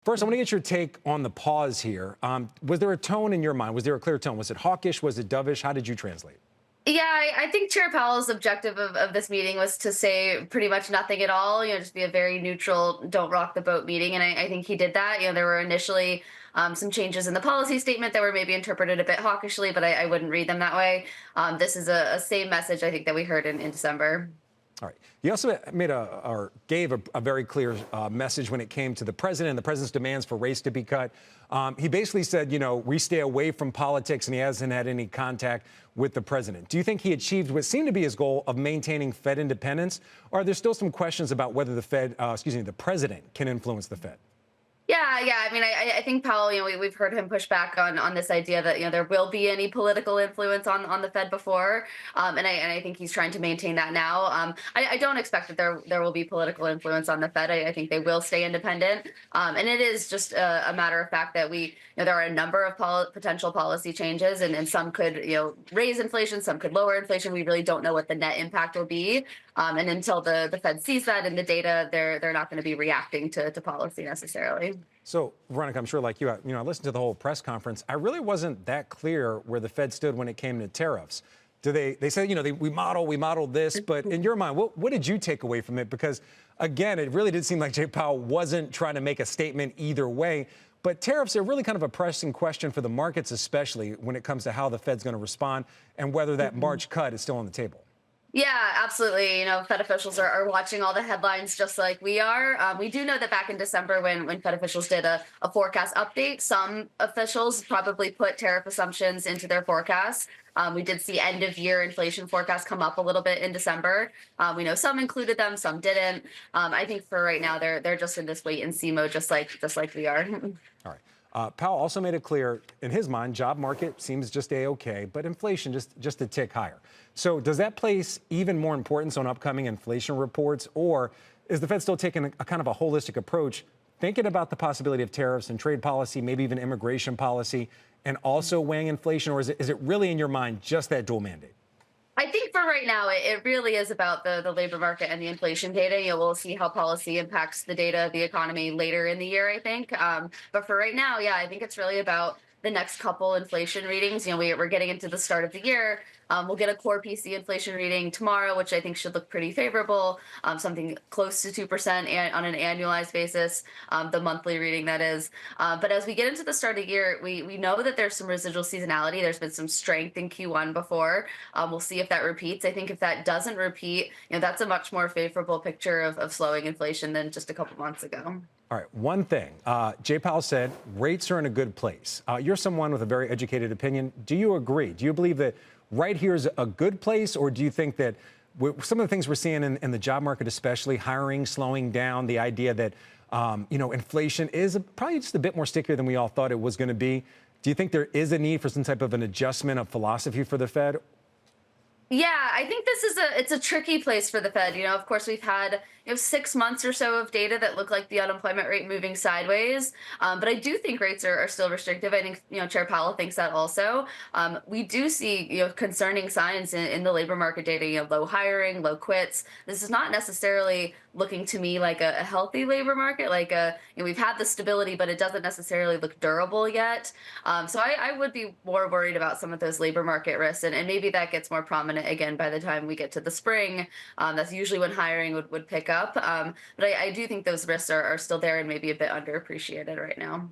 First, I want to get your take on the pause here. Was there a tone in your mind? Was there a clear tone? Was it hawkish? Was it dovish? How did you translate? Yeah, I think Chair Powell's objective of this meeting was to say pretty much nothing at all, just be a very neutral, don't rock the boat meeting. And I think he did that. There were initially some changes in the policy statement that were maybe interpreted a bit hawkishly, but I wouldn't read them that way. This is a same message I think that we heard in December. All right. You also made or gave a very clear message when it came to the president and the president's demands for rates to be cut. He basically said, we stay away from politics, and he hasn't had any contact with the president. Do you think he achieved what seemed to be his goal of maintaining Fed independence, or are there still some questions about whether the president can influence the Fed? Yeah. I mean, I think Powell, we've heard him push back on this idea that there will be any political influence on the Fed before, and I think he's trying to maintain that now. I don't expect that there will be political influence on the Fed. I think they will stay independent, and it is just a matter of fact that there are a number of potential policy changes, and some could raise inflation, some could lower inflation. We really don't know what the net impact will be, and until the Fed sees that in the data, they're not going to be reacting to policy necessarily. So, Veronica, I'm sure like you, I listened to the whole press conference. I really wasn't that clear where the Fed stood when it came to tariffs. They said, we modeled this, but in your mind, what did you take away from it? Because again, it really did seem like Jay Powell wasn't trying to make a statement either way. But tariffs are really kind of a pressing question for the markets, especially when it comes to how the Fed's going to respond and whether that March cut is still on the table. Yeah, absolutely. Fed officials are watching all the headlines just like we are. We do know that back in December when Fed officials did a forecast update, some officials probably put tariff assumptions into their forecasts. We did see end of year inflation forecasts come up a little bit in December. We know some included them, some didn't. I think for right now, they're just in this wait and see mode, just like we are. All right. Powell also made it clear, in his mind, job market seems just A-OK, but inflation just a tick higher. So does that place even more importance on upcoming inflation reports, or is the Fed still taking a kind of a holistic approach, thinking about the possibility of tariffs and trade policy, maybe even immigration policy, and also weighing inflation, or is it really in your mind just that dual mandate? I think for right now, it really is about the labor market and the inflation data. We'll see how policy impacts the data of the economy later in the year, I think. But for right now, yeah, I think it's really about the next couple inflation readings. We're getting into the start of the year. We'll get a core PC inflation reading tomorrow, which I think should look pretty favorable, something close to 2% on an annualized basis, the monthly reading that is. But as we get into the start of the year, we know that there's some residual seasonality. There's been some strength in Q1 before. We'll see if that repeats. I think if that doesn't repeat, that's a much more favorable picture of slowing inflation than just a couple months ago. All right, one thing. Jay Powell said rates are in a good place. You're someone with a very educated opinion. Do you agree? Do you believe that right here is a good place, or do you think that some of the things we're seeing in the job market, especially hiring slowing down, the idea that inflation is probably just a bit more stickier than we all thought it was going to be? Do you think there is a need for some type of an adjustment of philosophy for the Fed? Yeah, I think it's a tricky place for the Fed. Of course, we've had 6 months or so of data that look like the unemployment rate moving sideways. But I do think rates are still restrictive. I think Chair Powell thinks that also. We do see concerning signs in the labor market data. Low hiring, low quits. This is not necessarily looking to me like a healthy labor market. Like we've had the stability, but it doesn't necessarily look durable yet. So I would be more worried about some of those labor market risks, and maybe that gets more prominent again by the time we get to the spring. That's usually when hiring would pick up. But I do think those risks are still there and maybe a bit underappreciated right now.